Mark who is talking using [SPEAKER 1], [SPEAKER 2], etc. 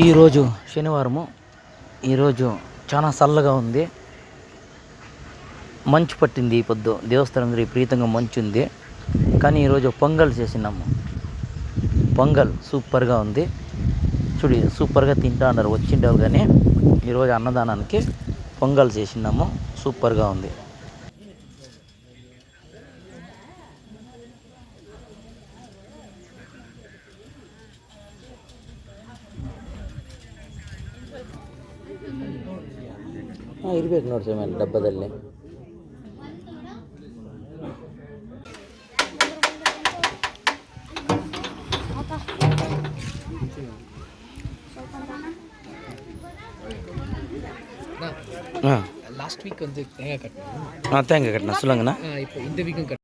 [SPEAKER 1] ఈరోజు శనివారము. ఈరోజు చాలా చల్లగా ఉంది. మంచు పట్టింది. ఈ పొద్దు దేవస్థానం విపరీతంగా మంచు ఉంది. కానీ ఈరోజు పొంగల్ చేసినాము. పొంగల్ సూపర్గా ఉంది. చూడు సూపర్గా తింటా అన్నారు వచ్చిండేవాళ్ళు. కానీ ఈరోజు అన్నదానానికి పొంగల్ చేసినాము. సూపర్గా ఉంది. ಇರಬೇಕು ನೋಡಿ ಸರ್ ಡಬ್ಬದಲ್ಲಿ. லாஸ்ட் வீக் வந்து தேங்காய் கட்டணும். தேங்காய் கட்டினா சொல்லுங்கண்ணா. இப்போ இந்த வீக்கும்